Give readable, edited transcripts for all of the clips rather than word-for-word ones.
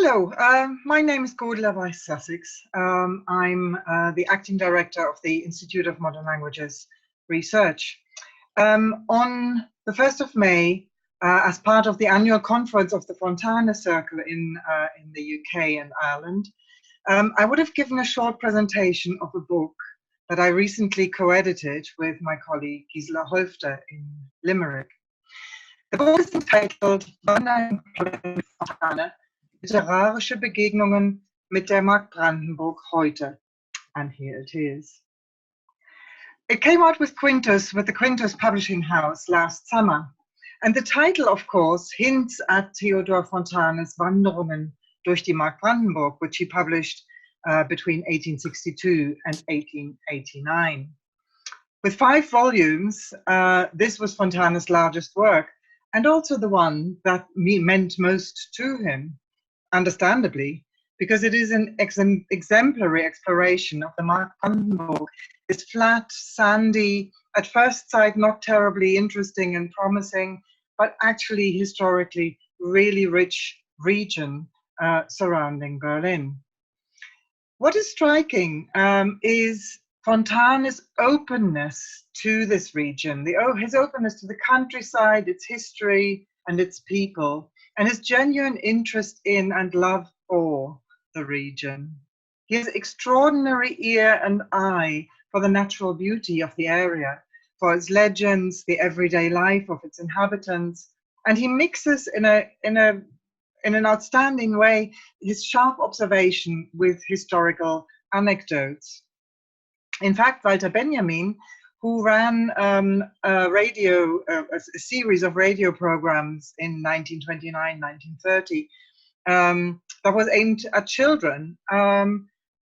Hello, my name is Gordela Weiss Sussex. I'm the acting director of the Institute of Modern Languages Research. On the 1st of May, as part of the annual conference of the Fontana Circle in the UK and Ireland, I would have given a short presentation of a book that I recently co-edited with my colleague Gisela Holfter in Limerick. The book is entitled Wandern in Fontana, literarische Begegnungen mit der Mark Brandenburg heute. And here it is. It came out with the Quintus Publishing House last summer. And the title, of course, hints at Theodor Fontane's Wanderungen durch die Mark Brandenburg, which he published between 1862 and 1889. With 5 volumes, this was Fontana's largest work, and also the one that meant most to him, understandably, because it is an exemplary exploration of the Mark Brandenburg, this flat, sandy, at first sight not terribly interesting and promising, but actually historically really rich region surrounding Berlin. What is striking is Fontane's openness to this region, his openness to the countryside, its history and its people, and his genuine interest in and love for the region. He has extraordinary ear and eye for the natural beauty of the area, for its legends, the everyday life of its inhabitants, and he mixes in an outstanding way his sharp observation with historical anecdotes. In fact, Walter Benjamin, who ran a series of radio programs in 1929, 1930, that was aimed at children,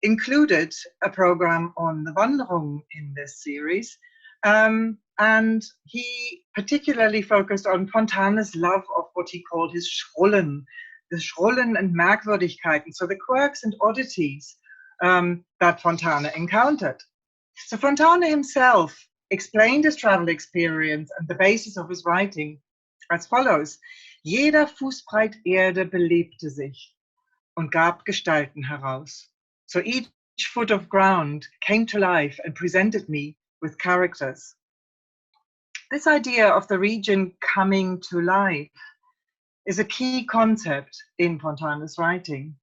included a program on the Wanderung in this series. And he particularly focused on Fontane's love of what he called his Schrullen, the Schrullen and Merkwürdigkeiten, so the quirks and oddities that Fontane encountered. So Fontane himself explained his travel experience and the basis of his writing as follows: Jeder Fußbreit Erde belebte sich und gab Gestalten heraus. So each foot of ground came to life and presented me with characters. This idea of the region coming to life is a key concept in Fontane's writing,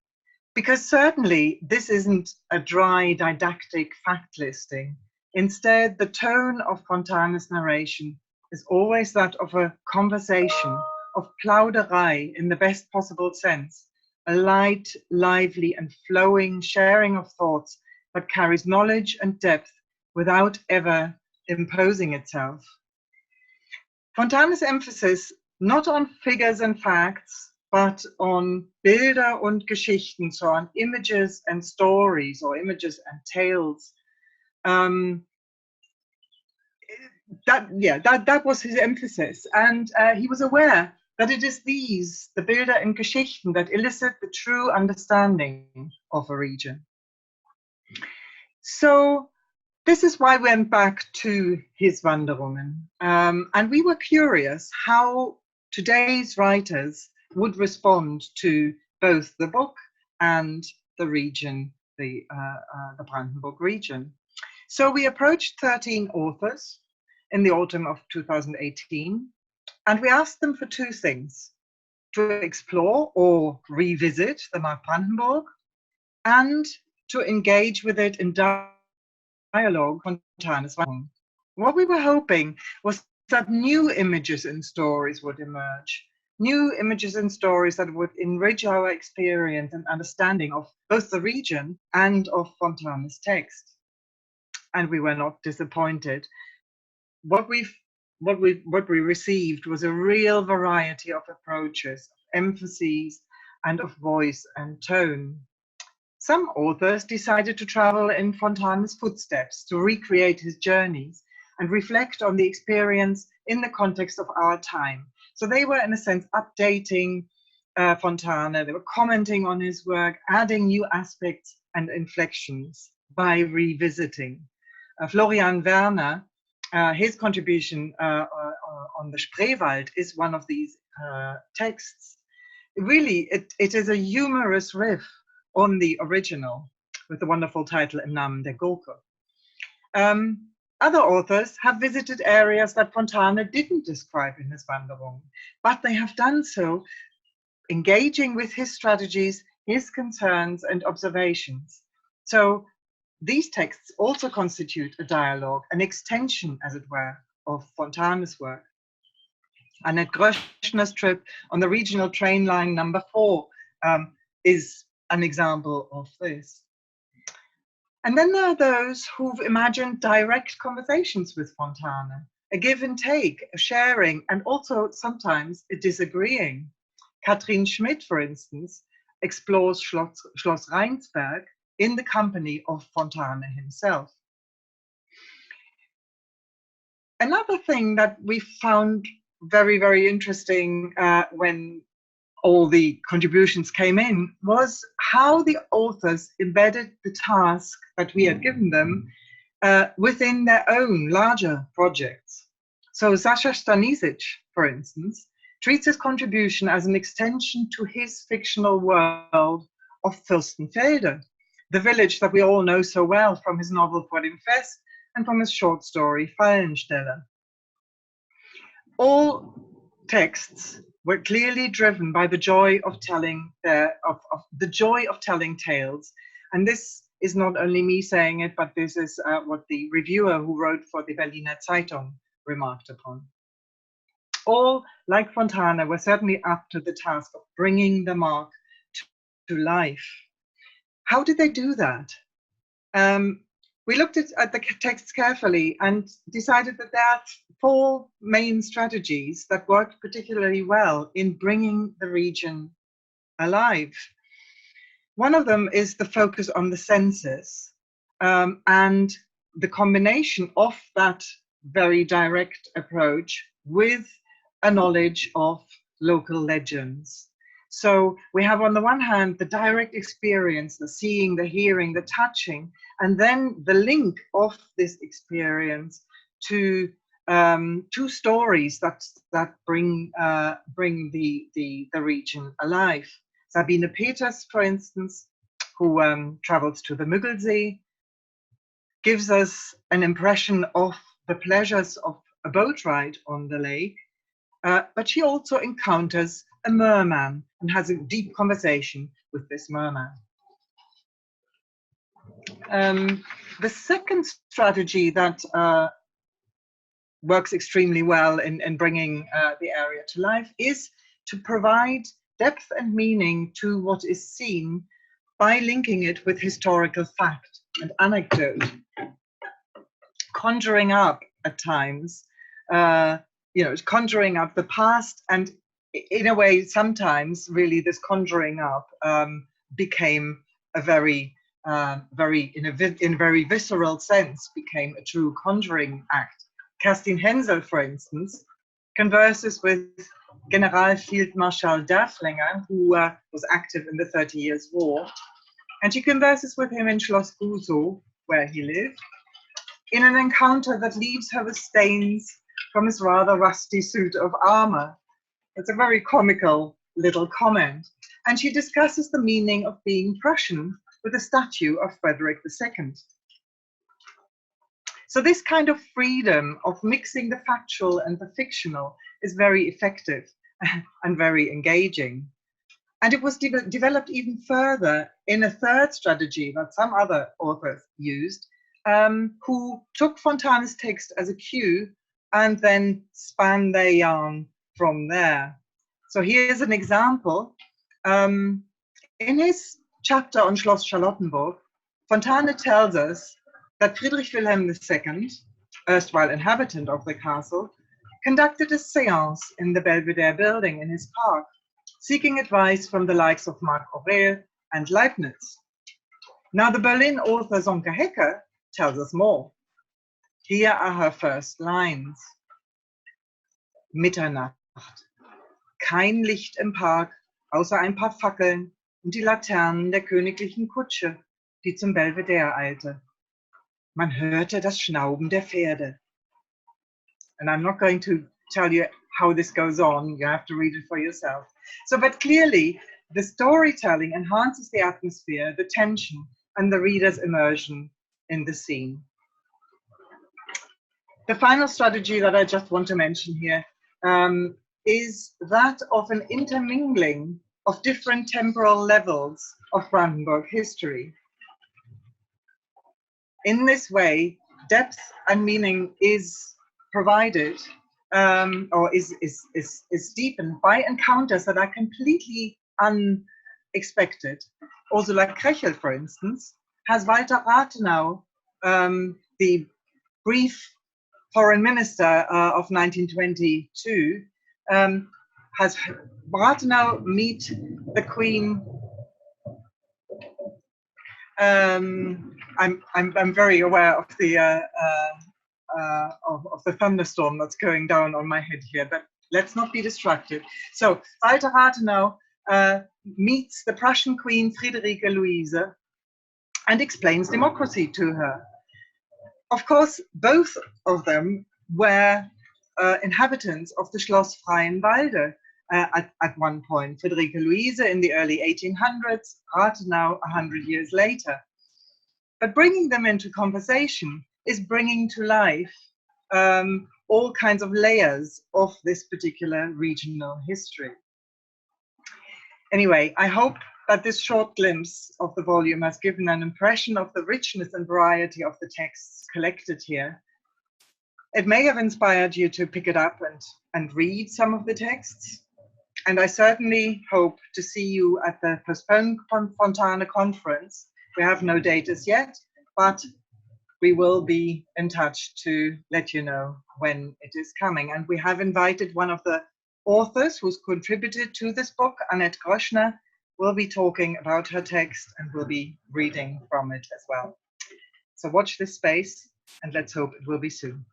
because certainly this isn't a dry didactic fact listing. Instead, the tone of Fontane's narration is always that of a conversation, of Plauderei in the best possible sense, a light, lively and flowing sharing of thoughts that carries knowledge and depth without ever imposing itself. Fontane's emphasis not on figures and facts, but on Bilder und Geschichten, so on images and stories, or images and tales. That was his emphasis, and he was aware that it is these, the Bilder and Geschichten, that elicit the true understanding of a region. So this is why we went back to his Wanderungen, and we were curious how today's writers would respond to both the book and the region, the Brandenburg region. So we approached 13 authors in the autumn of 2018, and we asked them for 2 things: to explore or revisit the Mark Brandenburg, and to engage with it in dialogue on Fontane's Wanderung. What we were hoping was that new images and stories would emerge, new images and stories that would enrich our experience and understanding of both the region and of Fontane's text. And we were not disappointed. What we received was a real variety of approaches, of emphases, and of voice and tone. Some authors decided to travel in Fontane's footsteps, to recreate his journeys and reflect on the experience in the context of our time. So they were, in a sense, updating Fontane. They were commenting on his work, adding new aspects and inflections by revisiting. Florian Werner, his contribution on the Spreewald is one of these texts. really, it is a humorous riff on the original with the wonderful title Im Namen der Gurke. Other authors have visited areas that Fontane didn't describe in his Wanderung, but they have done so engaging with his strategies, his concerns and observations. So these texts also constitute a dialogue, an extension, as it were, of Fontane's work. Annette Gröschner's trip on the regional train line number 4 is an example of this. And then there are those who've imagined direct conversations with Fontane, a give and take, a sharing, and also sometimes a disagreeing. Katrin Schmidt, for instance, explores Schloss Rheinsberg in the company of Fontane himself. Another thing that we found very, very interesting when all the contributions came in was how the authors embedded the task that we had given them within their own larger projects. So Sasha Stanisic, for instance, treats his contribution as an extension to his fictional world of Fürstenfelde, the village that we all know so well from his novel Vor dem Fest and from his short story Fallensteller. All texts were clearly driven by the joy of telling tales, and this is not only me saying it, but this is what the reviewer who wrote for the Berliner Zeitung remarked upon. All, like Fontana, were certainly up to the task of bringing the mark to life. How did they do that? We looked at the texts carefully and decided that there are 4 main strategies that worked particularly well in bringing the region alive. One of them is the focus on the senses and the combination of that very direct approach with a knowledge of local legends. So we have on the one hand the direct experience, the seeing, the hearing, the touching, and then the link of this experience to 2 stories that bring the region alive. Sabine Peters, for instance, who travels to the Müggelsee, gives us an impression of the pleasures of a boat ride on the lake, but she also encounters a merman and has a deep conversation with this merman. The second strategy that works extremely well in bringing the area to life is to provide depth and meaning to what is seen by linking it with historical fact and anecdote, conjuring up at times, conjuring up the past, and in a way, sometimes really this conjuring up became a very in a very visceral sense, became a true conjuring act. Kerstin Hensel, for instance, converses with General Field Marshal Derfflinger, who was active in the 30 Years' War, and she converses with him in Schloss Gusow, where he lived, in an encounter that leaves her with stains from his rather rusty suit of armor. It's a very comical little comment. And she discusses the meaning of being Prussian with a statue of Frederick II. So this kind of freedom of mixing the factual and the fictional is very effective and very engaging. And it was developed even further in a third strategy that some other authors used, who took Fontane's text as a cue and then span their yarn from there. So here's an example. In his chapter on Schloss Charlottenburg, Fontane tells us that Friedrich Wilhelm II, erstwhile inhabitant of the castle, conducted a séance in the Belvedere building in his park, seeking advice from the likes of Marc Aurèle and Leibniz. Now the Berlin author Sonke Hecker tells us more. Here are her first lines. Mitternacht. Kein Licht im Park, außer ein paar Fackeln und die Laternen der königlichen Kutsche, die zum Belvedere eilte. Man hörte das Schnauben der Pferde. And I'm not going to tell you how this goes on. You have to read it for yourself. So, but clearly, the storytelling enhances the atmosphere, the tension, and the reader's immersion in the scene. The final strategy that I just want to mention here is that of an intermingling of different temporal levels of Brandenburg history. In this way, depth and meaning is provided or is deepened by encounters that are completely unexpected. Ursula Krechel, for instance, has Walter Rathenau, the brief foreign minister of 1922, has Rathenau meet the Queen. I'm very aware of the thunderstorm that's going down on my head here, but let's not be distracted. So Walter Rathenau meets the Prussian Queen Friederike Luise and explains democracy to her. Of course, both of them were inhabitants of the Schloss Freienwalde at one point. Friederike Luise in the early 1800s, Rathenau 100 years later. But bringing them into conversation is bringing to life all kinds of layers of this particular regional history. Anyway, I hope that this short glimpse of the volume has given an impression of the richness and variety of the texts collected here. It may have inspired you to pick it up and read some of the texts. And I certainly hope to see you at the postponed Fontana conference. We have no date as yet, but we will be in touch to let you know when it is coming. And we have invited one of the authors who's contributed to this book, Annette Groschner, will be talking about her text and will be reading from it as well. So watch this space and let's hope it will be soon.